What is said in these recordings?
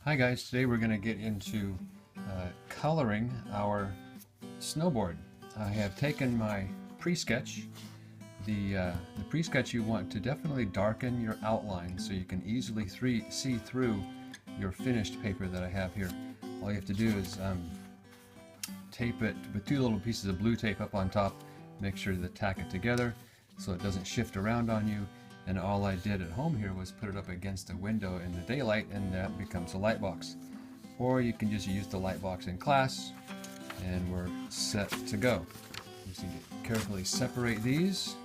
Hi guys, today we're going to get into coloring our snowboard. I have taken my pre-sketch. The pre-sketch, you want to definitely darken your outline so you can easily see through your finished paper that I have here. All you have to do is tape it with two little pieces of blue tape up on top. Make sure to tack it together so it doesn't shift around on you. And all I did at home here was put it up against a window in the daylight, and that becomes a light box. Or you can just use the light box in class and we're set to go. Just need to carefully separate these.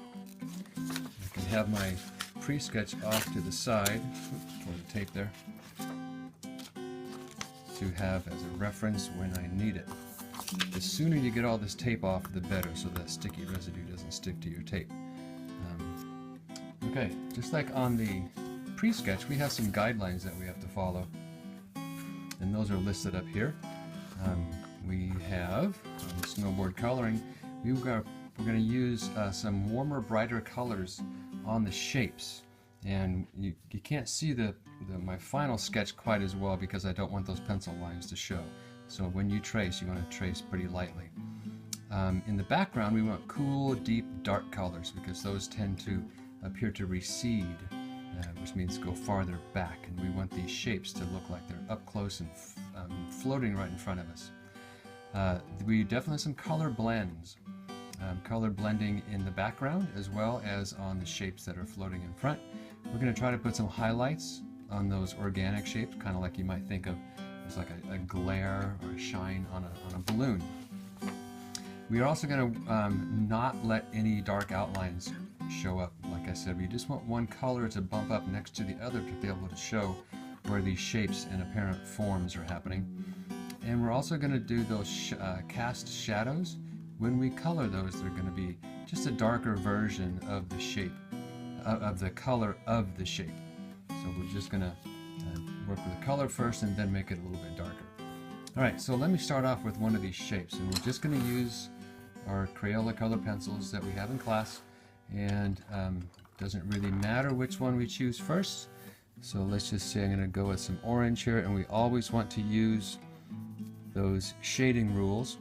I can have my pre-sketch off to the side. Oops, toward the tape there, to have as a reference when I need it. The sooner you get all this tape off, the better, so that sticky residue doesn't stick to your tape. Okay, just like on the pre-sketch, we have some guidelines that we have to follow, and those are listed up here. We have snowboard coloring. We're going to use some warmer, brighter colors on the shapes, and you can't see my final sketch quite as well because I don't want those pencil lines to show. So when you trace, you want to trace pretty lightly. In the background, we want cool, deep, dark colors because those tend to appear to recede, which means go farther back, and we want these shapes to look like they're up close and floating right in front of us. We definitely have some color blends, color blending in the background as well as on the shapes that are floating in front. We're going to try to put some highlights on those organic shapes, kind of like you might think of as like a glare or a shine on a balloon. We are also going to not let any dark outlines show up. Like I said, we just want one color to bump up next to the other to be able to show where these shapes and apparent forms are happening. And we're also going to do those cast shadows. When we color those, they're going to be just a darker version of the shape, of the color of the shape. So we're just going to work with the color first and then make it a little bit darker. Alright, so let me start off with one of these shapes, and we're just going to use our Crayola color pencils that we have in class. And doesn't really matter which one we choose first. So let's just say I'm going to go with some orange here, and we always want to use those shading rules.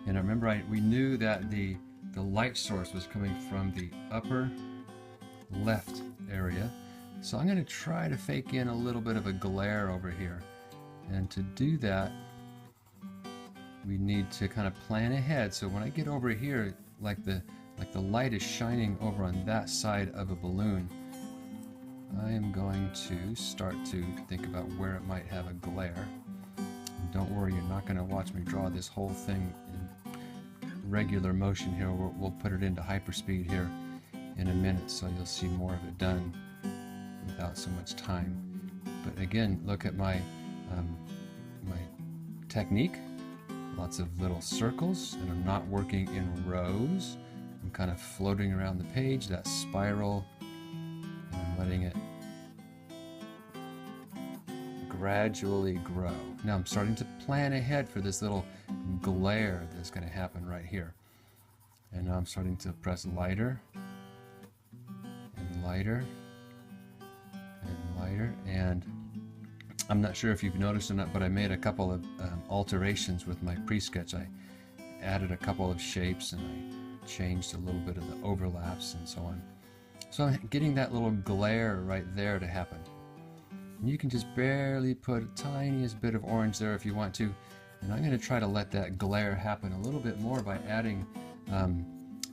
And I remember we knew that the light source was coming from the upper left area. So I'm going to try to fake in a little bit of a glare over here. And to do that, we need to kind of plan ahead. So when I get over here, like the light is shining over on that side of a balloon, I am going to start to think about where it might have a glare. And don't worry, you're not going to watch me draw this whole thing in regular motion here. We'll put it into hyperspeed here in a minute, so you'll see more of it done without so much time. But again, look at my my technique. Lots of little circles, and I'm not working in rows. I'm kind of floating around the page, that spiral, and I'm letting it gradually grow. Now I'm starting to plan ahead for this little glare that's going to happen right here. And now I'm starting to press lighter and lighter and lighter. And I'm not sure if you've noticed or not, but I made a couple of alterations with my pre-sketch. I added a couple of shapes and I changed a little bit of the overlaps and so on. So I'm getting that little glare right there to happen. And you can just barely put a tiniest bit of orange there if you want to. And I'm going to try to let that glare happen a little bit more by adding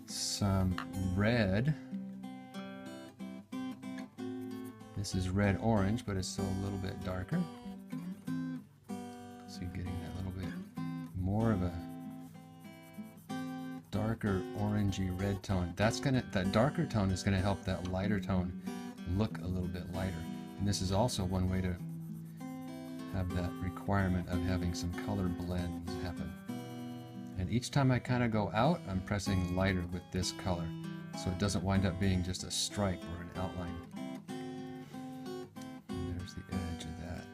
some red. This is red-orange, but it's still a little bit darker. So you're getting that little bit more of a darker orangey red tone. That darker tone is gonna help that lighter tone look a little bit lighter. And this is also one way to have that requirement of having some color blends happen. And each time I kind of go out, I'm pressing lighter with this color, so it doesn't wind up being just a stripe or an outline. And there's the edge of that.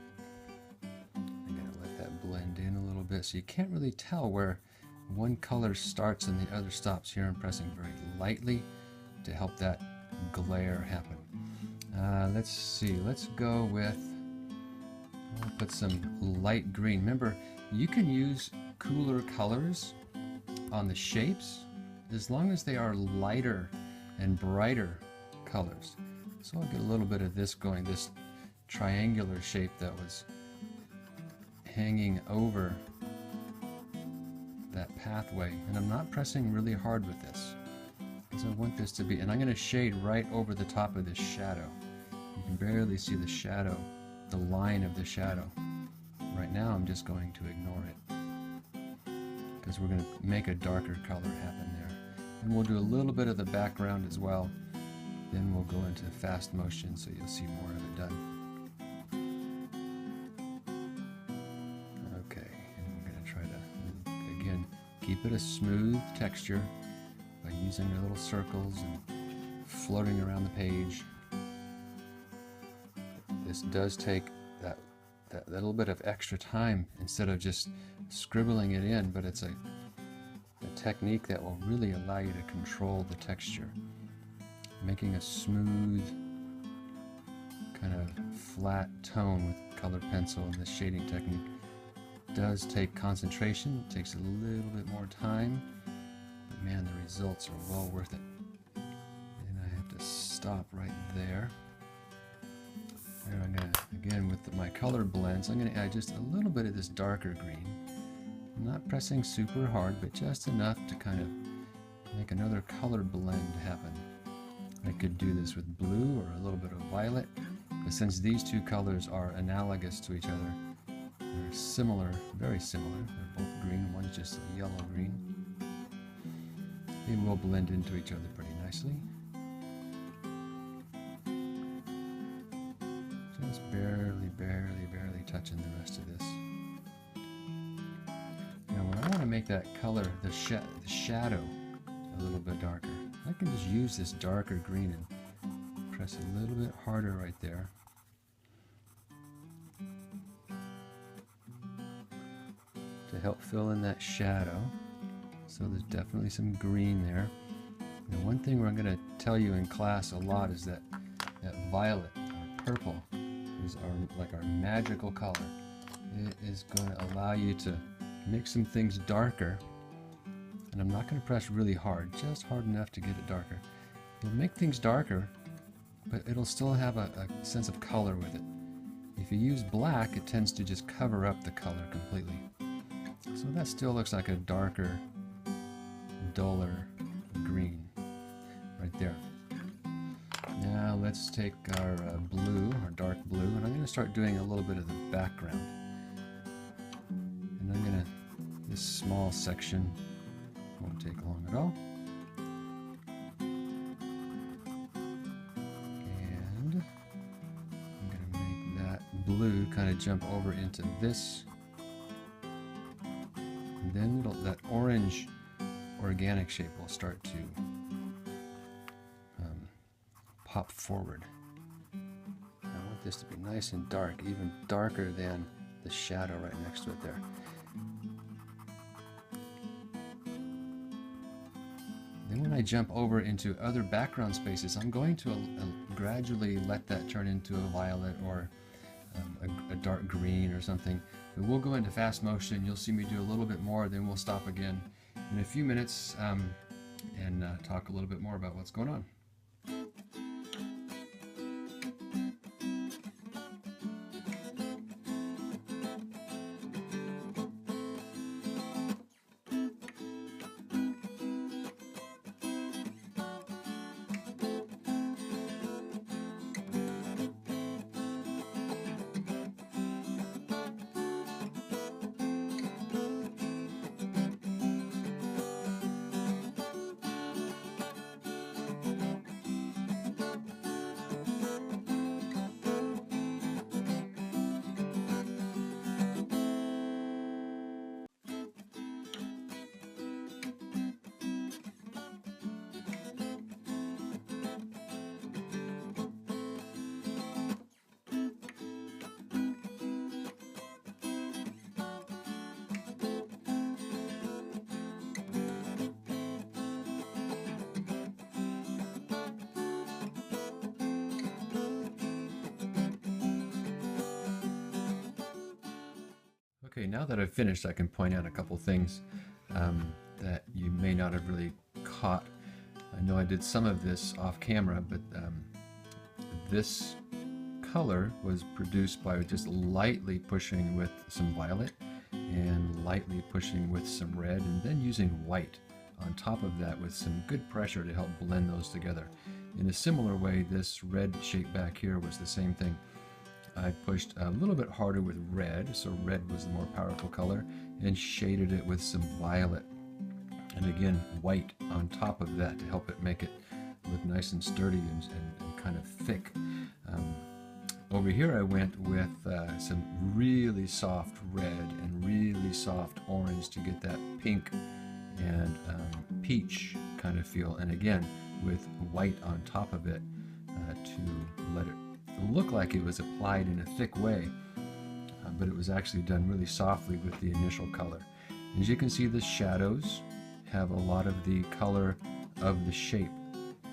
I'm gonna let that blend in a little bit, so you can't really tell where one color starts and the other stops. Here I'm pressing very lightly to help that glare happen. Let's see, let's go with, I'll put some light green. Remember, you can use cooler colors on the shapes as long as they are lighter and brighter colors. So I'll get a little bit of this going, this triangular shape that was hanging over that pathway. And I'm not pressing really hard with this because I want this to be, and I'm going to shade right over the top of this shadow. You can barely see the shadow, the line of the shadow. Right now I'm just going to ignore it because we're going to make a darker color happen there. And we'll do a little bit of the background as well. Then we'll go into fast motion so you'll see more of it done. Okay, and we're going to try to, again, keep it a smooth texture by using our little circles and floating around the page. This does take that little bit of extra time instead of just scribbling it in, but it's a technique that will really allow you to control the texture. Making a smooth, kind of flat tone with colored pencil and this shading technique does take concentration. It takes a little bit more time, but man, the results are well worth it. And I have to stop right there. There, I'm gonna, again with my color blends, I'm gonna add just a little bit of this darker green. I'm not pressing super hard, but just enough to kind of make another color blend happen. I could do this with blue or a little bit of violet, but since these two colors are analogous to each other, they're similar, very similar. They're both green, one's just a yellow green. They will blend into each other pretty nicely. Just barely, barely touching the rest of this. Now when I want to make that color, the shadow, a little bit darker, I can just use this darker green and press a little bit harder right there. To help fill in that shadow. So there's definitely some green there. Now one thing I'm going to tell you in class a lot is that violet or purple is our magical color. It is going to allow you to make some things darker. And I'm not going to press really hard, just hard enough to get it darker. It'll make things darker, but it'll still have a sense of color with it. If you use black, it tends to just cover up the color completely. So that still looks like a darker, duller green right there. Now let's take our blue, our dark blue, and I'm going to start doing a little bit of the background. And I'm going to, this small section won't take long at all. And I'm going to make that blue kind of jump over into this. And then that orange organic shape will start to pop forward. I want this to be nice and dark, even darker than the shadow right next to it there. Then when I jump over into other background spaces, I'm going to gradually let that turn into a violet or a dark green or something. But we'll go into fast motion. You'll see me do a little bit more, then we'll stop again in a few minutes and talk a little bit more about what's going on. Okay, now that I've finished, I can point out a couple things that you may not have really caught. I know I did some of this off camera, but this color was produced by just lightly pushing with some violet and lightly pushing with some red, and then using white on top of that with some good pressure to help blend those together. In a similar way, this red shape back here was the same thing. I pushed a little bit harder with red, so red was the more powerful color, and shaded it with some violet. And again, white on top of that to help it make it look nice and sturdy and kind of thick. Over here I went with some really soft red and really soft orange to get that pink and peach kind of feel. And again, with white on top of it to let it look like it was applied in a thick way, but it was actually done really softly with the initial color. As you can see, the shadows have a lot of the color of the shape.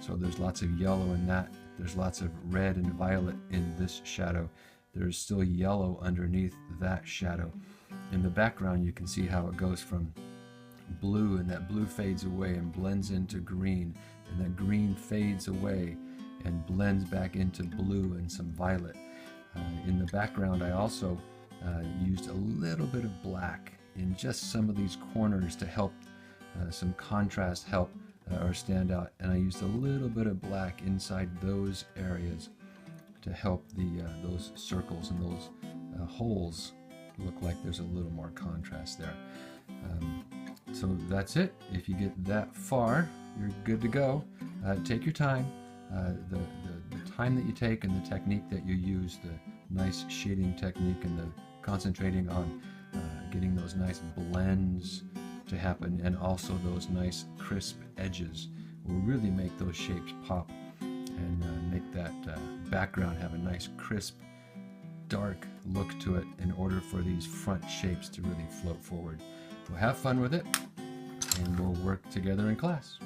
So there's lots of yellow in that. There's lots of red and violet in this shadow. There's still yellow underneath that shadow. In the background, you can see how it goes from blue, and that blue fades away and blends into green, and that green fades away and blends back into blue and some violet. In the background, I also used a little bit of black in just some of these corners to help some contrast help or stand out, and I used a little bit of black inside those areas to help those circles and those holes look like there's a little more contrast there. So that's it. If you get that far, you're good to go. Take your time. The time that you take and the technique that you use, the nice shading technique and the concentrating on getting those nice blends to happen, and also those nice crisp edges will really make those shapes pop and make that background have a nice crisp dark look to it in order for these front shapes to really float forward. So have fun with it, and we'll work together in class.